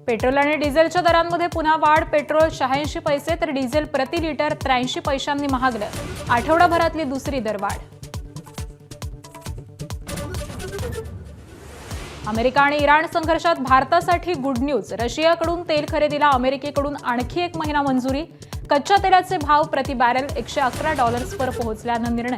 Petrol आणि डिझेलच्या दरांमध्ये पुन्हा वाढ. पेट्रोल 86 पैसे तर डिझेल प्रति लिटर 83 पैशांनी महागलं. आठवडाभरातली दुसरी दरवाढ. अमेरिका आणि इराण संघर्षात भारतासाठी गुड न्यूज. रशियाकडून तेल खरेदीला अमेरिकेकडून आणखी 1 महिना मंजुरी. कच्च्या तेलाचे भाव प्रति बॅरल $111 वर पोहोचल्यानं निर्णय.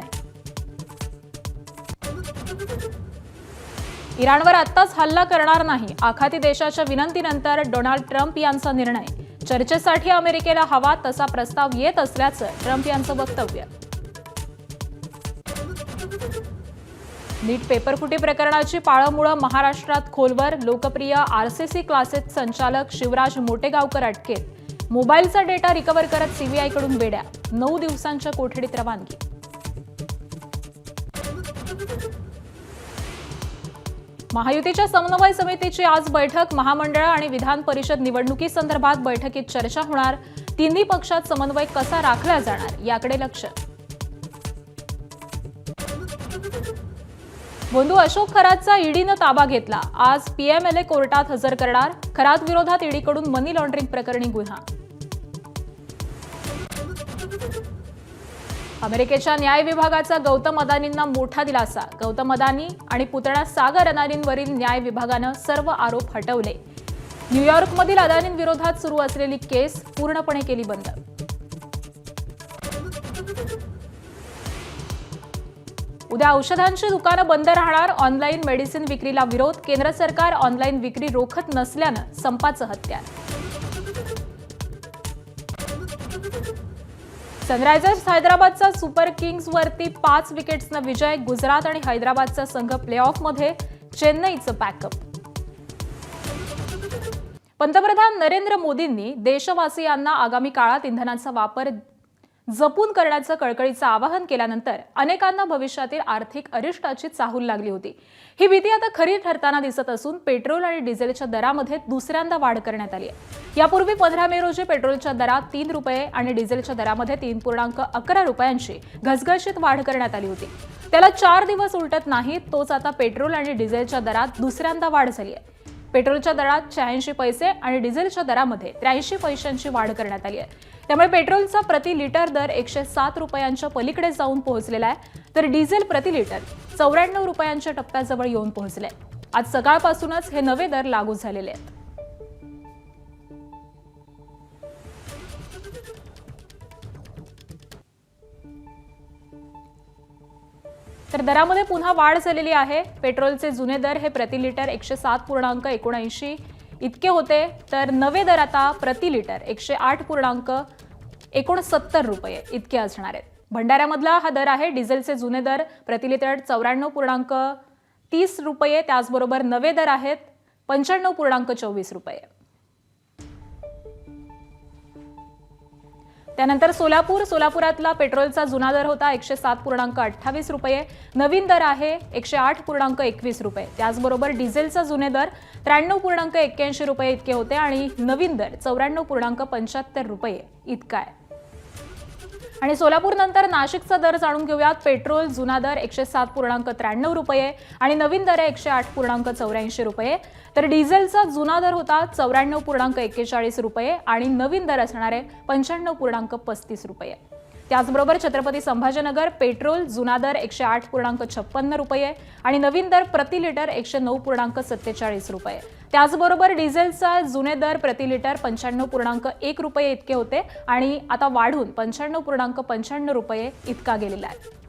इराणवर आत्ताच हल्ला करणार नाही. आखाती देशाच्या विनंतीनंतर डोनाल्ड ट्रम्प यांचा निर्णय. चर्चेसाठी अमेरिकेला हवा तसा प्रस्ताव येत असल्याचं ट्रम्प यांचं वक्तव्य. नीट पेपरफुटी प्रकरणाची पाळंमुळं महाराष्ट्रात खोलवर. लोकप्रिय आरसीसी क्लासेस संचालक शिवराज मोटेगावकर अटकेत. मोबाईलचा डेटा रिकव्हर करत सीबीआयकडून बेड्या. 9 दिवसांच्या कोठडीत रवानगी. महायुतीच्या समन्वय समितीची आज बैठक. महामंडळ आणि विधान परिषद निवडणुकीसंदर्भात बैठकीत चर्चा होणार. तिन्ही पक्षात समन्वय कसा राखला जाणार याकडे लक्ष. बंधू अशोक खरातचा ईडीनं ताबा घेतला. आज पीएमएलए कोर्टात हजर करणार. खरात विरोधात ईडीकडून मनी लॉन्ड्रिंग प्रकरणी गुन्हा. अमेरिकेच्या न्याय विभागाचा गौतम अदानींना मोठा दिलासा. गौतम अदानी आणि पुतण्या सागर अदानींवरील न्याय विभागानं सर्व आरोप हटवले. न्यूयॉर्कमधील अदानींविरोधात सुरू असलेली केस पूर्णपणे केली बंद. उद्या औषधांची दुकानं बंद राहणार. ऑनलाईन मेडिसिन विक्रीला विरोध. केंद्र सरकार ऑनलाईन विक्री रोखत नसल्यानं संपाचं हत्यार. सनरायझर्स हैदराबादचा सुपर किंग्सवरती 5 विकेट्सनं विजय. गुजरात आणि हैदराबादचा संघ प्लेऑफमध्ये. चेन्नईचं पॅकअप. पंतप्रधान नरेंद्र मोदींनी देशवासियांना आगामी काळात इंधनाचा वापर जपून करण्याचं कळकळीचं आवाहन केल्यानंतर अनेकांना भविष्यातील आर्थिक अरिष्टाची चाहूल लागली होती. ही भीती आता खरी ठरताना दिसत असून पेट्रोल आणि डिझेलच्या दरामध्ये दुसऱ्यांदा वाढ करण्यात आली आहे. यापूर्वी 15 मे रोजी पेट्रोलच्या दरात 3 रुपये आणि डिझेलच्या दरामध्ये 3.11 रुपयांची घसघशीत वाढ करण्यात आली होती. त्याला 4 दिवस उलटत नाहीत. तोच आता पेट्रोल आणि डिझेलच्या दरात दुसऱ्यांदा वाढ झाली आहे. पेट्रोलच्या दरात 86 पैसे आणि डिझेलच्या दरामध्ये 83 पैशांची वाढ करण्यात आली आहे. त्यामुळे पेट्रोलचा प्रति लिटर दर 107 रुपयांच्या पलीकडे जाऊन पोहोचलेला आहे. तर डिझेल प्रति लिटर 94 रुपयांच्या टप्प्याजवळ येऊन पोहोचले. आज सकाळपासूनच हे नवे दर लागू झालेले आहेत. तर दरामध्ये पुन्हा वाढ झालेली आहे. पेट्रोलचे जुने दर हे प्रति लिटर 107.79 इतके होते. तर नवे दर आता प्रति लिटर 108.69 रुपये इतके असणार आहेत. भंडाऱ्यामधला हा दर आहे. डिझेलचे जुने दर प्रति लिटर 94.30 रुपये. त्याचबरोबर नवे दर आहेत 95.24 रुपये. त्यानंतर सोलापुरातला पेट्रोलचा जुना दर होता 107.28 रुपये. नवीन दर आहे 108.21 रुपये. त्याचबरोबर डिझेलचा जुने दर 93.81 रुपये इतके होते आणि नवीन दर 94.75 रुपये इतका आहे. आणि सोलापूर नंतर नाशिकचा दर जाणून घेऊयात. पेट्रोल जुना दर 107.93 रुपये आणि नवीन दर आहे 108.84 रुपये. तर डिझेलचा जुना दर होता 94.41 रुपये आणि नवीन दर असणार आहे 95.35 रुपये. त्याचबरोबर छत्रपती संभाजीनगर पेट्रोल जुना दर 108.56 रुपये आणि नवीन दर प्रति लिटर 109.47 रुपये. त्याचबरोबर डिझेलचा जुने दर प्रति लिटर 95.1 रुपये इतके होते आणि आता वाढून 95.95 रुपये इतका गेलेला आहे.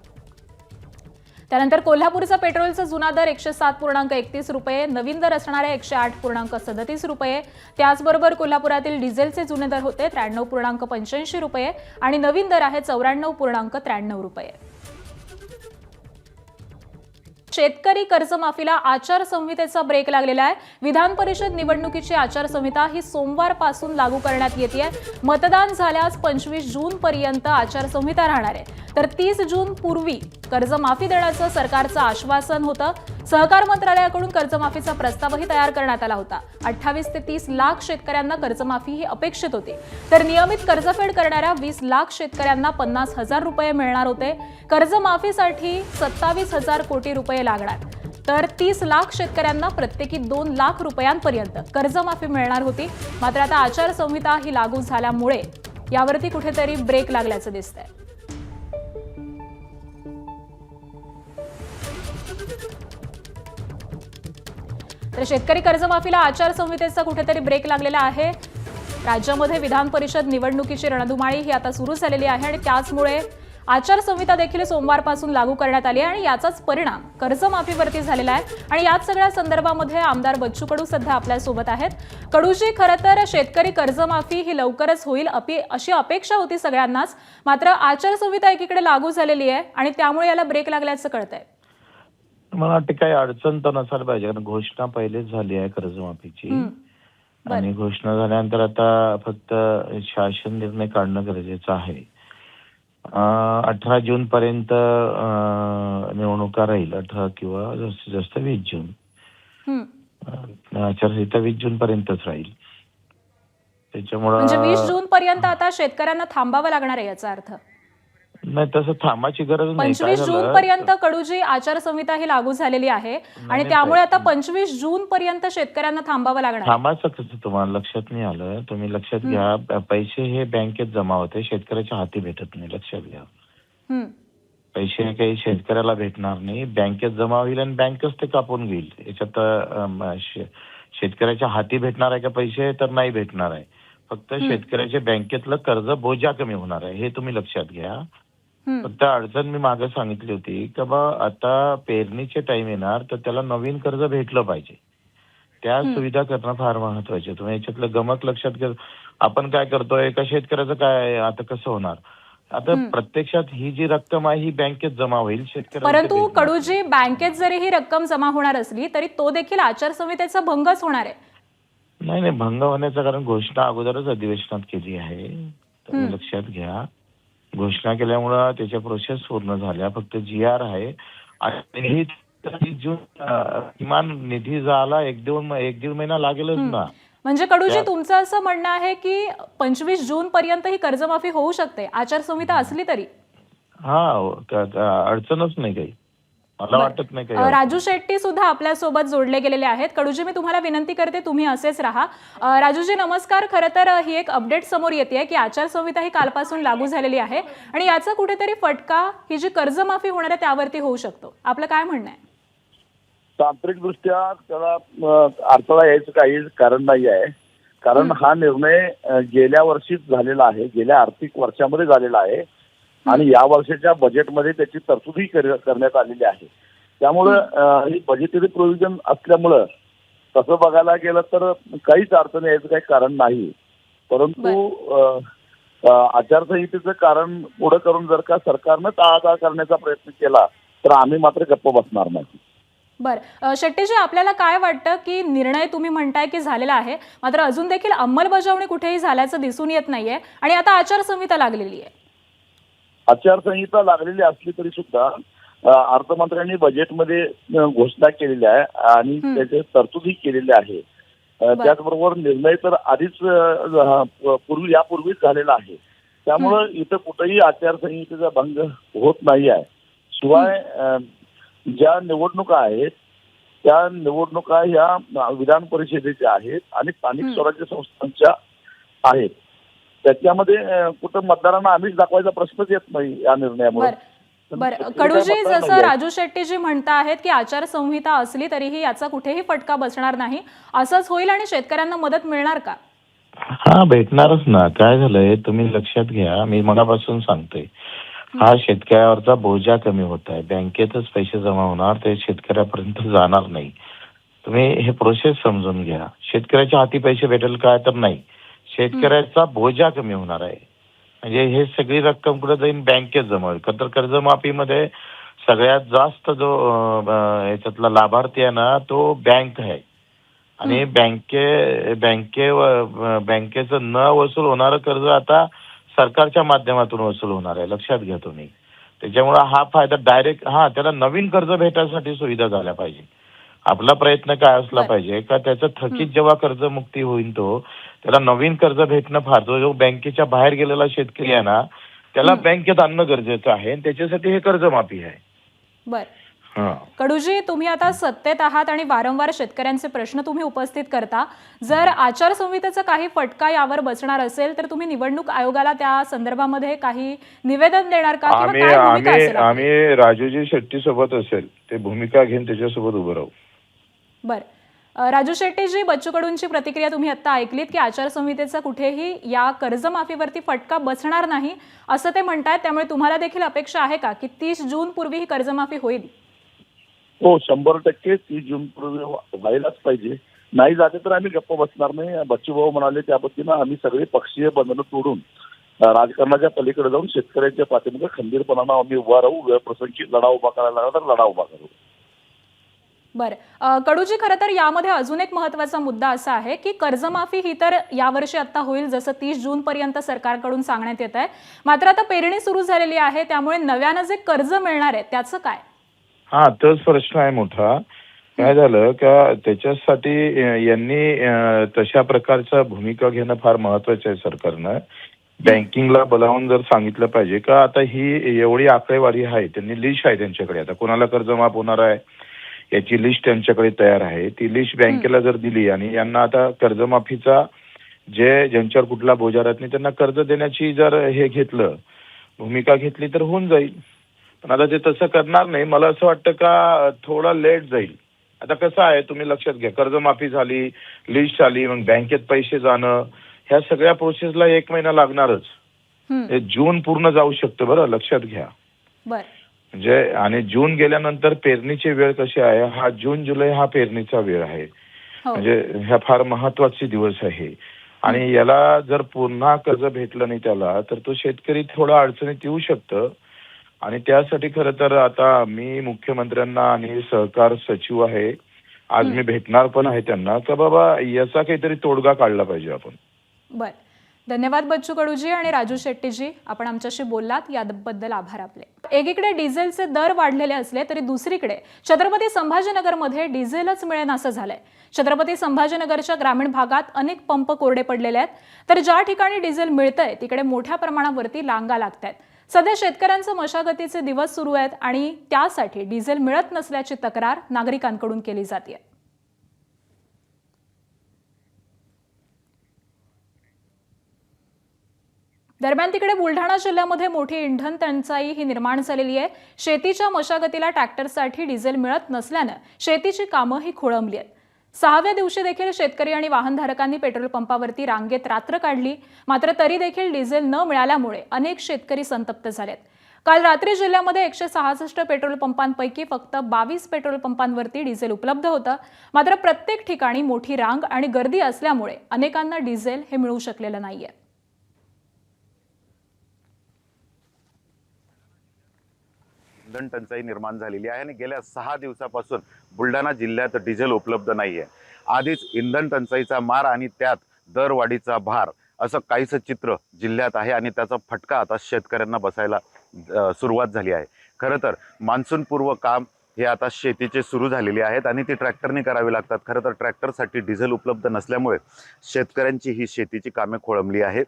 त्यानंतर कोल्हापूरचा पेट्रोलचा जुना दर 107.31 रुपये. नवीन दर असणार आहे 108.37 रुपये. त्याचबरोबर कोल्हापुरातील डिझेलचे जुने दर होते 93.85 रुपये आणि नवीन दर आहे 94.93 रुपये. शेतकरी कर्जमाफीला आचारसंहितेचा ब्रेक लागलेला आहे. विधान परिषद निवडणुकीची आचारसंहिता ही सोमवारपासून लागू करण्यात येते. मतदान झाल्यास 25 जून पर्यंत आचारसंहिता राहणार आहे. तर 30 जून पूर्वी कर्जमाफी देण्याचं सरकारचं आश्वासन होतं. सहकार मंत्रालयाकडून कर्जमाफीचा प्रस्तावही तयार करण्यात आला होता. 28 ते 30 लाख शेतकऱ्यांना कर्जमाफी ही अपेक्षित होती. तर नियमित कर्जफेड करणाऱ्या 20 लाख शेतकऱ्यांना 50,000 रुपये मिळणार होते. कर्जमाफीसाठी 27,000 कोटी रुपये लागणार. तर 30 लाख शेतकऱ्यांना प्रत्येकी 2 लाख रुपयांपर्यंत कर्जमाफी मिळणार होती. मात्र आता आचारसंहिता ही लागू झाल्यामुळे यावरती कुठेतरी ब्रेक लागल्याचं दिसतंय. तर शेतकरी कर्जमाफीला आचारसंहितेचा कुठेतरी ब्रेक लागलेला आहे. राज्यामध्ये विधान परिषद निवडणुकीची रणधुमाळी ही आता सुरू झालेली आहे आणि त्याचमुळे आचारसंहिता देखील सोमवारपासून लागू करण्यात आली आहे आणि याचाच परिणाम कर्जमाफीवरती झालेला आहे. आणि याच सगळ्या संदर्भामध्ये आमदार बच्चू कडू सध्या आपल्यासोबत आहेत. कडूजी, खरं तर शेतकरी कर्जमाफी ही लवकरच होईल अशी अपेक्षा होती सगळ्यांनाच. मात्र आचारसंहिता एकीकडे लागू झालेली आहे आणि त्यामुळे याला ब्रेक लागल्याचं कळतंय. मला वाटतं काही अडचण तर नसायला पाहिजे, कारण घोषणा पहिलेच झाली आहे कर्जमाफीची. आणि घोषणा झाल्यानंतर आता फक्त शासन निर्णय काढणं गरजेचं आहे. 18 जून पर्यंत निवडणुका राहील, 18 किंवा जास्तीत जास्त 20 जून. आचारसंहिता 20 जून पर्यंतच राहील. त्याच्यामुळे म्हणजे 20 जून पर्यंत आता शेतकऱ्यांना थांबावं लागणार आहे याचा अर्थ? नाही, तसं थांबायची गरज नाही. 25 जून पर्यंत कडूजी आचारसंहिता ही लागू झालेली आहे आणि त्यामुळे आता 25 जून पर्यंत शेतकऱ्यांना थांबावं लागणार. थांबायचं कसं तुम्हाला लक्षात नाही आलं? तुम्ही लक्षात घ्या, पैसे हे बँकेत जमा होते, शेतकऱ्याच्या हाती भेटत नाही. लक्षात घ्या, पैसे काही शेतकऱ्याला भेटणार नाही, बँकेत जमा होईल आणि बँकच ते कापून घेईल. याच्यात शेतकऱ्याच्या हाती भेटणार आहे का पैसे? तर नाही भेटणार आहे. फक्त शेतकऱ्याच्या बँकेतलं कर्ज बोजा कमी होणार आहे, हे तुम्ही लक्षात घ्या. फक्त अडचण मी मागे सांगितली होती की बा आता पेरणीचे टाइम येणार, तर त्याला नवीन कर्ज भेटलं पाहिजे. त्या सुविधा करणं फार महत्वाचे. तुम्ही याच्यातलं गमक लक्षात घ्या. आपण काय करतोय, एका शेतकऱ्याचं काय आता कसं होणार? आता प्रत्यक्षात ही जी रक्कम आहे ही बँकेत जमा होईल शेतकऱ्याला. परंतु कडूजी, बँकेत जरी ही रक्कम जमा होणार असली तरी तो देखील आचारसंहितेचा भंगच होणार आहे. नाही, भंग होण्याचं कारण घोषणा अगोदरच अधिवेशनात केली आहे. तुम्ही लक्षात घ्या, घोषणा केल्यामुळं त्याच्या प्रोसेस पूर्ण झाल्या. फक्त GR आहे आणि जून किमान निधी झाला, एक दीड महिना लागेलच ना. म्हणजे कडूजी, तुमचं असं म्हणणं आहे की 25 जून पर्यंत ही कर्जमाफी होऊ शकते आचारसंहिता असली तरी? हा, अडचणच नाही काही, मला वाटत नाही काही. राजू शेट्टी सुद्धा आपल्यासोबत जोडले गेलेले आहेत. कडूजी, मी तुम्हाला विनंती करते तुम्ही असेच राहा. राजूजी नमस्कार. खरं तर ही एक अपडेट समोर येते की आचारसंहिता ही कालपासून लागू झालेली आहे आणि याचा कुठेतरी फटका ही जी कर्जमाफी होणार आहे त्यावरती होऊ शकतो. आपलं काय म्हणणं आहे? तांत्रिकदृष्ट्या त्याला अडथळा यायचं काही कारण नाही आहे. कारण हा निर्णय गेल्या वर्षीच झालेला आहे, गेल्या आर्थिक वर्षामध्ये झालेला आहे आणि या वर्षाच्या बजेटमध्ये त्याची तरतूदही करण्यात आलेली आहे. त्यामुळं ही बजेटरी प्रोव्हिजन असल्यामुळं तसं बघायला गेलं तर काहीच अडचण यायचं काही कारण नाही. परंतु आचारसंहितेचं कारण पुढे करून जर का सरकारनं टाळाटाळ करण्याचा प्रयत्न केला तर आम्ही मात्र गप्प बसणार नाही. बरं, शेट्टीजी, आपल्याला काय वाटतं की निर्णय तुम्ही म्हणताय की झालेला आहे, मात्र अजून देखील अंमलबजावणी कुठेही झाल्याचं दिसून येत नाहीये आणि आता आचारसंहिता लागलेली आहे. आचारसंहिता लागलेली असली तरी सुद्धा अर्थमंत्र्यांनी बजेटमध्ये घोषणा केलेली आहे आणि त्याचे तरतुदी केलेली आहे. त्याचबरोबर निर्णय तर आधीच यापूर्वीच झालेला आहे. त्यामुळं इथं कुठेही आचारसंहितेचा भंग होत नाही आहे. शिवाय ज्या निवडणुका आहेत त्या निवडणुका ह्या विधान परिषदेच्या आहेत आणि स्थानिक स्वराज्य संस्थांच्या आहेत. त्याच्यामध्ये कुठं मतदारांना आम्हीच दाखवायचा प्रश्नच येत नाही या निर्णयामुळे. बरं कडूजी, जसं राजू शेट्टीजी म्हणता आहेत की आचारसंहिता असली तरीही याचा कुठेही फटका बसणार नाही, असंच होईल आणि शेतकऱ्यांना मदत मिळणार का? हा, भेटणारच ना. काय झालंय तुम्ही लक्षात घ्या, मी मनापासून सांगतोय, हा शेतकऱ्यावरचा बोजा कमी होत आहे. बँकेतच पैसे जमा होणार, ते शेतकऱ्यापर्यंत जाणार नाही. तुम्ही हे प्रोसेस समजून घ्या. शेतकऱ्याच्या हाती पैसे भेटेल काय? तर नाही. शेतकऱ्याचा बोजा कमी होणार आहे. म्हणजे हे सगळी रक्कम कुठे जाईल? बँकेत जमा होईल. तर कर्जमाफीमध्ये सगळ्यात जास्त जो याच्यातला लाभार्थी आहे ना, तो बँक आहे. आणि बँकेचं न वसूल होणारं कर्ज आता सरकारच्या माध्यमातून वसूल होणार आहे. लक्षात घ्या तुम्ही. त्याच्यामुळे हा फायदा डायरेक्ट त्याला नवीन कर्ज भेटायसाठी सुविधा झाल्या पाहिजे. आपला प्रयत्न काय असला पाहिजे का त्याचं थकीत जेव्हा कर्जमुक्ती होईल तो त्याला नवीन कर्ज भेटणं फार, जो बँकेच्या बाहेर गेलेला शेतकरी आहे ना त्याला बँकेत आणणं गरजेचं आहे. त्याच्यासाठी हे कर्जमाफी आहे. हा. कडूजी, तुम्ही आता सत्तेत आहात आणि वारंवार शेतकऱ्यांचे प्रश्न तुम्ही उपस्थित करता. जर आचारसंहितेचा काही फटका यावर बसणार असेल तर तुम्ही निवडणूक आयोगाला त्या संदर्भामध्ये काही निवेदन देणार का, किंवा काय भूमिका असेल आपली? आम्ही राजूजी शेट्टी सोबत असेल ते भूमिका घेऊन त्याच्यासोबत उभं राहू. बरं. राजू शेट्टीजी, बच्चू कडूंची प्रतिक्रिया तुम्ही आता ऐकलीत की आचारसंहितेचा कुठेही या कर्जमाफीवरती फटका बसणार नाही असं ते म्हणतायत. त्यामुळे तुम्हाला देखील अपेक्षा आहे का की 30 जून पूर्वी ही कर्जमाफी होईल? हो, 100% 30 जून पूर्वी व्हायलाच पाहिजे. नाही झाले तर आम्ही गप्प बसणार नाही. बच्चूभाऊ म्हणाले त्या पद्धतीनं आम्ही सगळे पक्षीय बंधनं तोडून राजकारणाच्या पलीकडे जाऊन शेतकऱ्यांच्या पाठीमागे खंबीरपणानं आम्ही उभा राहू. वेळप्रसंगी लढा उभा करायला लागला तर लढा उभा करू. बरं. कडूजी, खरं तर यामध्ये अजून एक महत्त्वाचा मुद्दा असा आहे की कर्जमाफी ही तर यावर्षी आता होईल, जसं 30 जून पर्यंत सरकारकडून सांगण्यात येत आहे. मात्र आता पेरणी सुरू झालेली आहे, त्यामुळे नव्यानं जे कर्ज मिळणार आहे त्याचं काय? हा, तोच प्रश्न आहे मोठा. काय झालं का त्याच्यासाठी यांनी तशा प्रकारचा भूमिका घेणं फार महत्वाचं आहे सरकारनं. बँकिंगला बोलावून जर सांगितलं पाहिजे का आता ही एवढी आकडेवारी आहे, त्यांनी लिस्ट आहे त्यांच्याकडे, आता कोणाला कर्ज माफ होणार आहे याची लिस्ट त्यांच्याकडे तयार आहे. ती लिस्ट बँकेला जर दिली आणि यांना आता कर्जमाफीचा ज्यांच्यावर कुठला बोजा राहत नाही त्यांना कर्ज देण्याची जर हे घेतलं, भूमिका घेतली तर होऊन जाईल. पण आता ते तसं करणार नाही. मला असं वाटतं का थोडा लेट जाईल. आता कसं आहे तुम्ही लक्षात घ्या, कर्जमाफी झाली, लिस्ट आली, मग बँकेत पैसे जाणं, ह्या सगळ्या प्रोसेसला 1 महिना लागणारच. जून पूर्ण जाऊ शकतं, बरं लक्षात घ्या. म्हणजे आणि जून गेल्यानंतर पेरणीची वेळ कशी आहे, हा जून जुलै हा पेरणीचा वेळ आहे. म्हणजे ह्या फार महत्वाचे दिवस आहे. आणि याला जर पुन्हा कर्ज भेटलं नाही त्याला तर तो शेतकरी थोडा अडचणीत येऊ शकतं. आणि त्यासाठी खरं तर आता मी मुख्यमंत्र्यांना आणि सहकार सचिव आहे, आज मी भेटणार पण आहे त्यांना, का बाबा याचा काहीतरी तोडगा काढला पाहिजे आपण. बरं. धन्यवाद बच्चू कडूजी आणि राजू शेट्टीजी, आपण आमच्याशी बोललात, याबद्दल आभार आपले. एकीकडे डिझेलचे दर वाढलेले असले तरी दुसरीकडे छत्रपती संभाजीनगरमध्ये डिझेलच मिळेनासं झालंय. छत्रपती संभाजीनगरच्या ग्रामीण भागात अनेक पंप कोरडे पडलेले आहेत, तर ज्या ठिकाणी डिझेल मिळतंय तिकडे मोठ्या प्रमाणावरती रांगा लागतायत. सध्या शेतकऱ्यांचं मशागतीचे दिवस सुरू आहेत आणि त्यासाठी डिझेल मिळत नसल्याची तक्रार नागरिकांकडून केली जाते. दरम्यान तिकडे बुलढाणा जिल्ह्यामध्ये मोठी इंधन टंचाई ही निर्माण झालेली आहे. शेतीच्या मशागतीला ट्रॅक्टरसाठी डिझेल मिळत नसल्यानं शेतीची कामं ही खोळंबली आहेत. 6व्या दिवशी देखील शेतकरी आणि वाहनधारकांनी पेट्रोल पंपावरती रांगेत रात्र काढली, मात्र तरी देखील डिझेल न मिळाल्यामुळे अनेक शेतकरी संतप्त झालेत. काल रात्री जिल्ह्यामध्ये 166 पेट्रोल पंपांपैकी फक्त 22 पेट्रोल पंपांवरती डिझेल उपलब्ध होतं. मात्र प्रत्येक ठिकाणी मोठी रांग आणि गर्दी असल्यामुळे अनेकांना डिझेल हे मिळू शकलेलं नाहीये. इंधन टंचाई निर्माण झालेली आहे आणि गेल्या 6 दिवसापासून बुलढाणा जिल्ह्यात डिझेल उपलब्ध नाहीये. आधीच इंधन टंचाईचा मार आणि त्यात दरवाढीचा भार असं काहीसं चित्र जिल्ह्यात आहे आणि त्याचा फटका आता शेतकऱ्यांना बसायला सुरुवात झाली आहे. खरं तर मान्सूनपूर्व काम हे आता शेतीचे सुरू झालेले आहेत आणि ती ट्रॅक्टरने करावी लागतात. खरं तर ट्रॅक्टरसाठी डिझेल उपलब्ध नसल्यामुळे शेतकऱ्यांची ही शेतीची कामे खोळंबली आहे.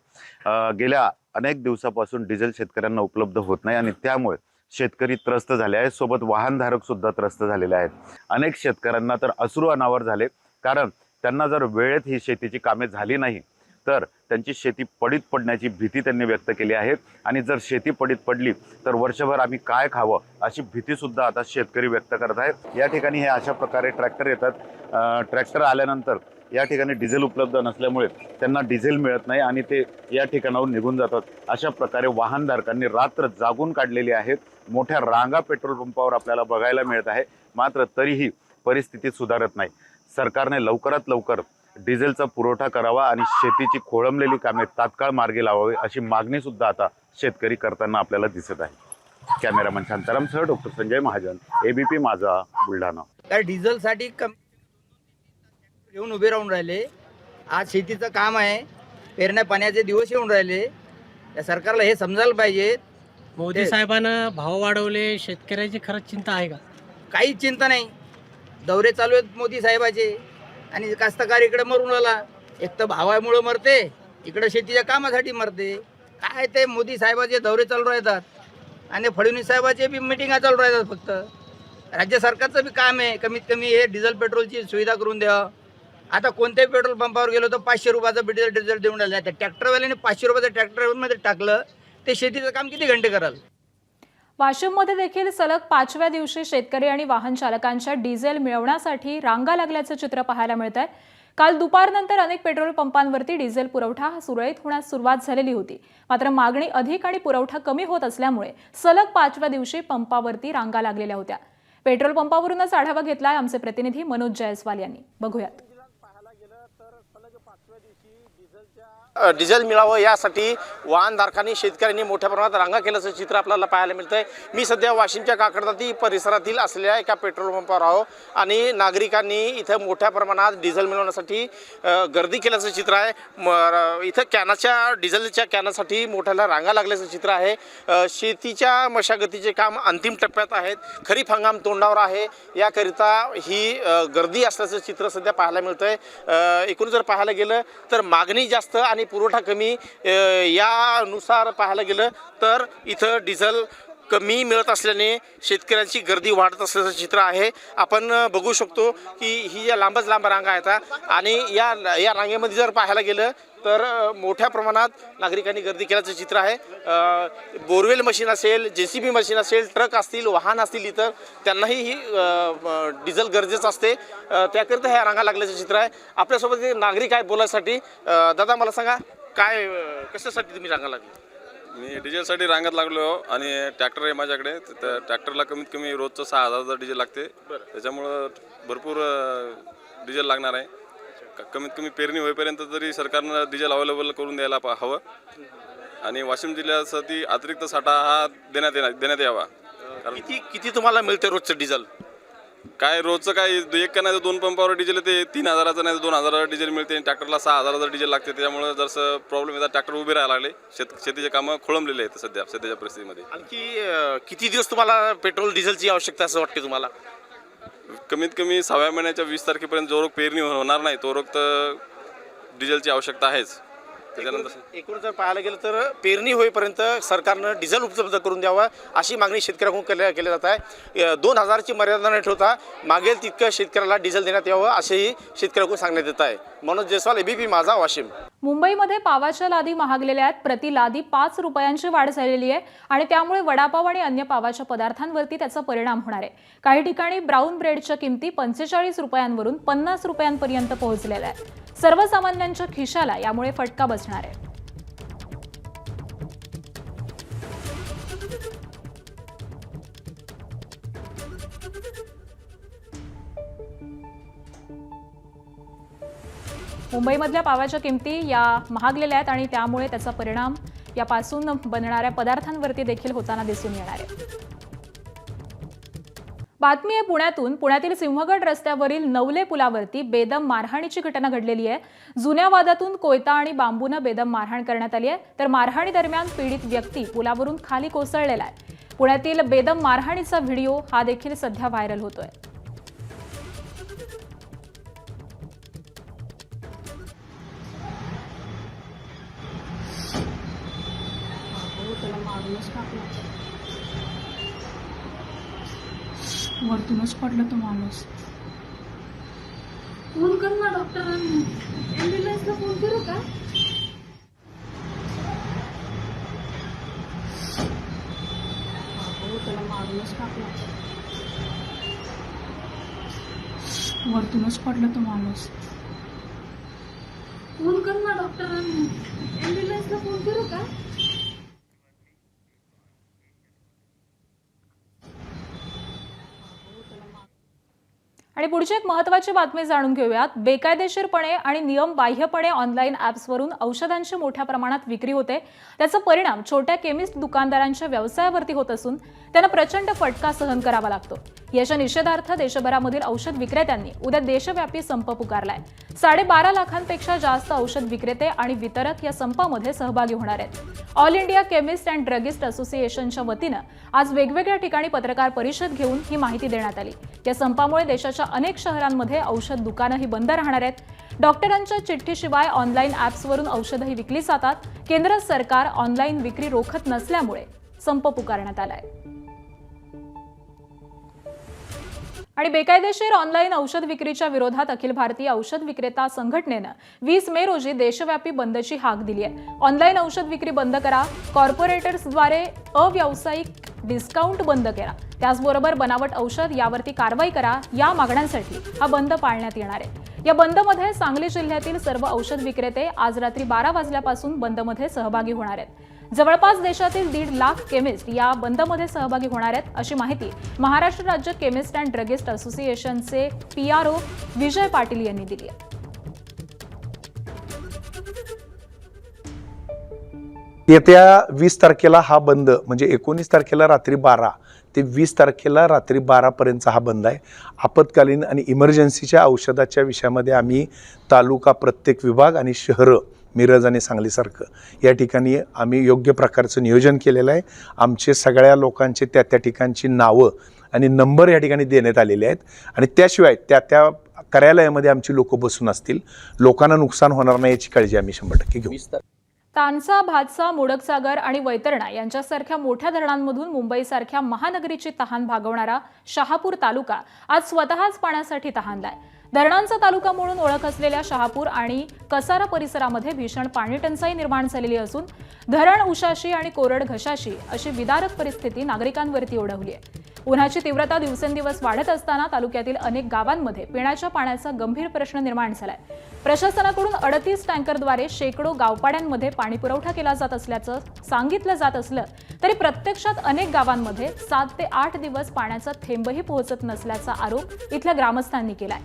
गेल्या अनेक दिवसापासून डिझेल शेतकऱ्यांना उपलब्ध होत नाही आणि त्यामुळे शेतकरी त्रस्त झाले आहेत, सोबत वाहनधारक सुद्धा त्रस्त झालेले आहेत. अनेक शेतकऱ्यांना तर अश्रू अनावर झाले, कारण त्यांना जर वेळेत ही शेतीची कामे झाली नाही तर त्यांची शेती पडीत पडण्याची भीती त्यांनी व्यक्त केली आहे. आणि जर शेती पडीत पडली तर वर्षभर आम्ही काय खावं अशी भीती सुद्धा आता शेतकरी व्यक्त करत आहेत. या ठिकाणी हे अशा प्रकारे ट्रॅक्टर येतात. ट्रॅक्टर आल्यानंतर या ठिकाणी डिझेल उपलब्ध नसल्यामुळे त्यांना डिझेल मिळत नाही आणि ते या ठिकाणाहून निघून जातात. अशा प्रकारे वाहनधारकांनी रात्र जागून काढलेली आहे. मोठ्या रांगा पेट्रोल पंपावर आपल्याला बघायला मिळत आहे, मात्र तरीही परिस्थिती सुधारत नाही. सरकारने लवकरात लवकर डिझेलचा पुरवठा करावा आणि शेतीची खोळंबलेली कामे तात्काळ मार्गी लावावी अशी मागणी सुद्धा आता शेतकरी करताना आपल्याला दिसत आहे. कॅमेरामन शांतारामसह डॉक्टर संजय महाजन, एबीपी माझा, बुलढाणा. तर डिझेलसाठी येऊन उभे राहून राहिले. आज शेतीचं काम आहे, पेरण्या पाण्याचे दिवस येऊन राहिले. या सरकारला हे समजायला पाहिजे. मोदी साहेबांना भाव वाढवले, शेतकऱ्याची खरंच चिंता आहे का? काहीच चिंता नाही. दौरे चालू आहेत मोदी साहेबाचे आणि कास्तकार इकडे मरून आला. एक तर भावामुळे मरते, इकडे शेतीच्या कामासाठी मरते. काय ते मोदी साहेबाचे दौरे चालू राहतात आणि फडणवीस साहेबाचे बी मिटिंगा चालू राहतात. फक्त राज्य सरकारचं बी काम आहे कमीत कमी हे डिझेल पेट्रोलची सुविधा करून द्यावं. आता कोणत्याही पेट्रोल पंपावर गेलो तर 500 रुपयाचं डिझेल देऊन राहिलं. त्या ट्रॅक्टरवाल्याने 500 रुपयाचं ट्रॅक्टरमध्ये टाकलं ते शेतीचं काम किती घंटे कराल. वाशिममध्ये देखील सलग 5व्या दिवशी शेतकरी आणि वाहन चालकांच्या डिझेल मिळवण्यासाठी रांगा लागल्याचं चित्र पाहायला मिळत आहे. काल दुपारनंतर अनेक पेट्रोल पंपांवरती डिझेल पुरवठा सुरळीत होण्यास सुरुवात झालेली होती. मात्र मागणी अधिक आणि पुरवठा कमी होत असल्यामुळे सलग 5व्या दिवशी पंपावरती रांगा लागलेल्या होत्या. पेट्रोल पंपावरूनच आढावा घेतलाय आमचे प्रतिनिधी मनोज जयस्वाल यांनी. बघूयात. डिझेल मिळावं यासाठी वाहनधारकांनी शेतकऱ्यांनी मोठ्या प्रमाणात रांगा केल्याचं चित्र आपल्याला पाहायला मिळतंय. मी सध्या वाशिमच्या काकडदाती परिसरातील असलेल्या एका पेट्रोल पंपावर आहो आणि नागरिकांनी इथं मोठ्या प्रमाणात डिझेल मिळवण्यासाठी गर्दी केल्याचं चित्र आहे. इथं कॅनाच्या डिझेलच्या कॅनासाठी मोठ्याला रांगा लागल्याचं चित्र आहे. शेतीच्या मशागतीचे काम अंतिम टप्प्यात आहेत. खरीप हंगाम तोंडावर आहे. याकरिता ही गर्दी असल्याचं चित्र सध्या पाहायला मिळतंय. एकूण जर पाहायला गेलं तर मागणी जास्त आणि पुरवठा कमी यानुसार पाहायला गेलं तर इथं डिझेल कमी मिळत असल्याने शेतकऱ्यांची गर्दी वाढत असल्याचं चित्र आहे. आपण बघू शकतो की ही ज्या लांबच लांब रांगा आहेत आणि या रांगेमध्ये जर पाहायला गेलं तर मोठ्या प्रमाणात नागरिकांनी गर्दी केल्याचं चित्र आहे. बोरवेल मशीन असेल, JCB मशीन असेल, ट्रक असतील, वाहन असतील, इतर त्यांनाही ही डिझेल गरजेचं असते. त्याकरिता ह्या रांगा लागल्याचं चित्र आहे. आपल्यासोबत नागरिक आहे बोलायसाठी. दादा मला सांगा काय कशासाठी तुम्ही रांगा लागली? मी डिझेलसाठी रांगत लागलो आणि ट्रॅक्टर आहे माझ्याकडे. तर ट्रॅक्टरला कमीत कमी रोजचं 6,000 डिझेल लागते. त्याच्यामुळं भरपूर डिझेल लागणार आहे. कमीत कमी पेरणी होईपर्यंत तरी सरकारनं डिझेल अवेलेबल करून द्यायला हवं आणि वाशिम जिल्ह्यासाठी अतिरिक्त साठा हा देण्यात यावा. कारण किती तुम्हाला मिळते रोजचं डिझेल? काय रोजचं काय एक का नाही तर 2 पंपावर डिझेल येते. 3,000चं नाही तर 2,000 डिझेल मिळते. ट्रॅक्टरला 6,000 डिझेल लागते. त्याच्यामुळे जसं प्रॉब्लेम येतात ट्रॅक्टर उभे राहायला लागले. शेतीचे कामं खोळंबलेले आहेत सध्याच्या परिस्थितीमध्ये. आणखी किती दिवस तुम्हाला पेट्रोल डिझेलची आवश्यकता असं वाटते तुम्हाला? कमीत कमी 6व्या महिन्याच्या 20 तारखेपर्यंत जो रोग पेरणी होणार नाही तो रोग तर डिझेलची आवश्यकता आहेच. त्याच्यानंतर एकूण जर पाहायला गेलं तर पेरणी होईपर्यंत सरकारनं डिझेल उपलब्ध करून द्यावं अशी मागणी शेतकऱ्यांकडून केली जात आहे. 2,000ची मर्यादा न ठेवता मागेल तितकं शेतकऱ्याला डिझेल देण्यात यावं असेही शेतकऱ्यांकडून सांगण्यात येत आहे. मनोज जयस्वाल, ABP माझा, वाशिम. मुंबईमध्ये पावाच्या लादी महागलेल्या आहेत. प्रति लादी 5 रुपयांची वाढ झालेली आहे आणि त्यामुळे वडापाव आणि अन्य पावाच्या पदार्थांवरती त्याचा परिणाम होणार आहे. काही ठिकाणी ब्राऊन ब्रेडच्या किमती 45 रुपयांवरून 50 रुपयांपर्यंत पोहोचलेल्या आहेत. सर्वसामान्यांच्या खिशाला यामुळे फटका बसणार आहे. मुंबईमधल्या पावाच्या किमती या महागलेल्या आहेत आणि त्यामुळे त्याचा परिणाम यापासून बनणाऱ्या पदार्थांवरती देखील होताना दिसून येणार आहे. बातमी आहे पुण्यातून. पुण्यातील सिंहगड रस्त्यावरील नवले पुलावरती बेदम मारहाणीची घटना घडलेली आहे. जुन्या वादातून कोयता आणि बांबूनं बेदम मारहाण करण्यात आली आहे. तर मारहाणी दरम्यान पीडित व्यक्ती पुलावरून खाली कोसळलेला आहे. पुण्यातील बेदम मारहाणीचा व्हिडिओ हा देखील सध्या व्हायरल होतोय. वरतूनच पडला तो माणूस. फोन कर ना डॉक्टरांना. ॲम्ब्युलन्सला फोन करू का? त्याला मारूनच टाकला. वरतूनच पडला तो माणूस. फोन कर ना डॉक्टरांना. ॲम्ब्युलन्सला फोन करू का? आणि पुढची एक महत्त्वाची बातमी जाणून घेऊयात. बेकायदेशीरपणे आणि नियमबाह्यपणे ऑनलाईन ॲप्सवरून औषधांची मोठ्या प्रमाणात विक्री होते. त्याचा परिणाम छोट्या केमिस्ट दुकानदारांच्या व्यवसायावरती होत असून त्यांना प्रचंड फटका सहन करावा लागतो. याच्या निषेधार्थ देशभरामधील औषध विक्रेत्यांनी उद्या देशव्यापी संप पुकारलाय. 12.5 लाखांपेक्षा जास्त औषध विक्रेते आणि वितरक या संपामध्ये सहभागी होणार आहेत. All India chemist and druggist असोसिएशनच्या वतीनं आज वेगवेगळ्या ठिकाणी पत्रकार परिषद घेऊन ही माहिती देण्यात आली. या संपामुळे देशाच्या अनेक शहरांमध्ये औषध दुकानंही बंद राहणार आहेत. डॉक्टरांच्या चिठ्ठीशिवाय ऑनलाईन ॲप्सवरून औषधही विकली जातात. केंद्र सरकार ऑनलाईन विक्री रोखत नसल्यामुळे संप पुकारण्यात आलाय. आणि बेकायदेशीर ऑनलाईन औषध विक्रीच्या विरोधात अखिल भारतीय औषध विक्रेता संघटनेनं 20 मे रोजी देशव्यापी बंदची हाक दिली आहे. ऑनलाईन औषध विक्री बंद करा, कॉर्पोरेटर्सद्वारे अव्यावसायिक डिस्काउंट बंद करा, त्याचबरोबर बनावट औषध यावरती कारवाई करा, या मागण्यांसाठी हा बंद पाळण्यात येणार आहे. या बंदमध्ये सांगली जिल्ह्यातील सर्व औषध विक्रेते आज रात्री 12 वाजल्यापासून बंदमध्ये सहभागी होणार आहेत. जवळपास देशातील 1.5 लाख केमिस्ट या बंदमध्ये सहभागी होणार आहेत, अशी माहिती महाराष्ट्र राज्य केमिस्ट अँड ड्रगिस्ट असोसिएशनचे PRO विजय पाटील यांनी दिली आहे. येत्या 20 तारखेला हा बंद म्हणजे 19 तारखेला रात्री 12 ते 20 तारखेला रात्री 12 पर्यंतचा हा बंद आहे. आपत्कालीन आणि इमर्जन्सीच्या औषधाच्या विषयामध्ये आम्ही तालुका, प्रत्येक विभाग आणि शहरं मिरज आणि सांगलीसारखं या ठिकाणी आम्ही योग्य प्रकारचं नियोजन केलेलं आहे. आमचे सगळ्या लोकांचे त्या ठिकाणची नावं आणि नंबर या ठिकाणी देण्यात आलेले आहेत आणि त्याशिवाय त्या कार्यालयामध्ये आमची लोक बसून असतील. लोकांना नुकसान होणार नाही याची काळजी आम्ही 100% घेऊ. तानसा, भातसा, मोडकसागर आणि वैतरणा यांच्यासारख्या मोठ्या धरणांमधून मुंबईसारख्या महानगरीची तहान भागवणारा शहापूर तालुका आज स्वतःच पाण्यासाठी तहानलाय. धरणांचा तालुका म्हणून ओळख असलेल्या शहापूर आणि कसारा परिसरामध्ये भीषण पाणी टंचाई निर्माण झालेली असून धरण उशाशी आणि कोरड घशाशी अशी विदारक परिस्थिती नागरिकांवरती ओढवली आहे. उन्हाची तीव्रता दिवसेंदिवस वाढत असताना तालुक्यातील अनेक गावांमध्ये पिण्याच्या पाण्याचा गंभीर प्रश्न निर्माण झालाय. प्रशासनाकडून 38 टँकरद्वारे शेकडो गावपाड्यांमध्ये पाणी पुरवठा केला जात असल्याचं सांगितलं जात असलं तरी प्रत्यक्षात अनेक गावांमध्ये 7 ते 8 दिवस पाण्याचा थेंबही पोहोचत नसल्याचा आरोप इथल्या ग्रामस्थांनी केलाय.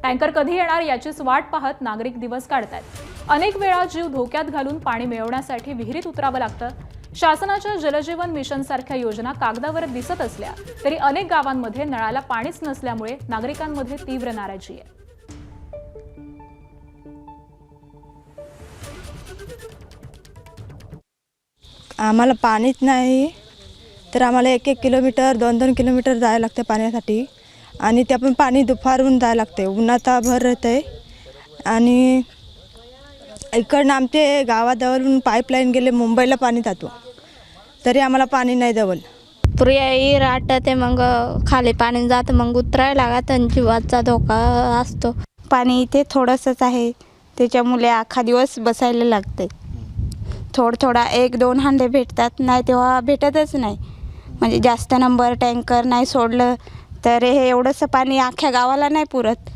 टँकर कधी येणार याचीच वाट पाहत नागरिक दिवस काढतायत. अनेक वेळा जीव धोक्यात घालून पाणी मिळवण्यासाठी विहिरीत उतरावं लागतं. शासनाच्या जलजीवन मिशन सारख्या योजना कागदावर दिसत असल्या तरी अनेक गावांमध्ये नळाला पाणीच नसल्यामुळे नागरिकांमध्ये तीव्र नाराजी आहे. आम्हाला पाणीच नाही तर आम्हाला 1-1 किलोमीटर 2-2 किलोमीटर जायला लागते पाण्यासाठी आणि ते पण पाणी दुपारून जायला लागते. उन्हाचा भर राहते आणि इकडनं आमचे गावाजवळून पाईपलाईन गेले मुंबईला पाणी जातो तरी आम्हाला पाणी नाही जवळ. पुरी राहते मग खाली पाणी जातं मग उतरायला लागत आणि जीवाचा धोका असतो. पाणी इथे थोडंसंच आहे त्याच्यामुळे अख्खा दिवस बसायला लागते. थोडा 1-2 हांडे भेटतात नाही तेव्हा भेटतच नाही. म्हणजे जास्त नंबर टँकर नाही सोडलं तर हे एवढंसं पाणी अख्ख्या गावाला नाही पुरत.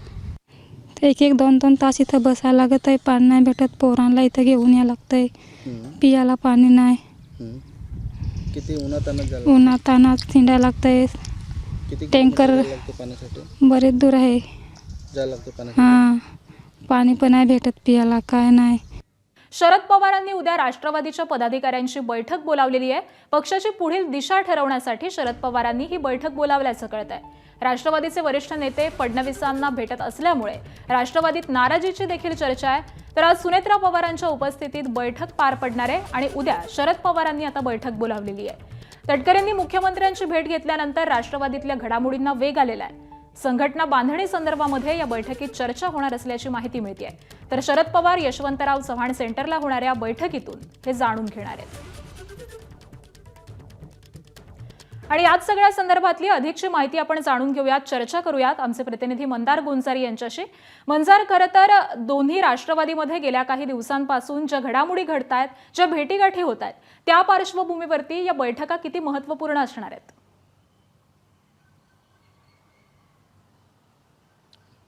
1-1, 2-2 तास इथं बसायला लागत आहे. पाणी नाही भेटत. पोरांना इथं घेऊन यायला लागतं आहे. पियाला पाणी नाही. किती उन्हातानात हिंडायला लागतं आहे. टँकर बरेच दूर आहे. हां, पाणी पण नाही भेटत पियाला, काय नाही. शरद पवारांनी उद्या राष्ट्रवादीच्या पदाधिकाऱ्यांची बैठक बोलावलेली आहे. पक्षाची पुढील दिशा ठरवण्यासाठी शरद पवारांनी ही बैठक बोलावल्याचं कळतंय. राष्ट्रवादीचे वरिष्ठ नेते फडणवीसांना भेटत असल्यामुळे राष्ट्रवादीत नाराजीची देखील चर्चा आहे. तर आज सुनेत्रा पवारांच्या उपस्थितीत बैठक पार पडणार आहे आणि उद्या शरद पवारांनी आता बैठक बोलावलेली आहे. तटकरेंनी मुख्यमंत्र्यांची भेट घेतल्यानंतर राष्ट्रवादीतल्या घडामोडींना वेग आलेला आहे. संघटना बांधणी संदर्भामध्ये या बैठकीत चर्चा होणार असल्याची माहिती मिळते. तर शरद पवार यशवंतराव चव्हाण सेंटरला होणाऱ्या बैठकीतून हे जाणून घेणार आहेत. आणि याच सगळ्या संदर्भातली अधिकची माहिती आपण जाणून घेऊयात, चर्चा करूयात आमचे प्रतिनिधी मंदार गोंजारी यांच्याशी. मंदार, खरं तर दोन्ही राष्ट्रवादीमध्ये गेल्या काही दिवसांपासून ज्या घडामोडी घडतायत, ज्या भेटीगाठी होत आहेत, त्या पार्श्वभूमीवरती या बैठका किती महत्त्वपूर्ण असणार आहेत?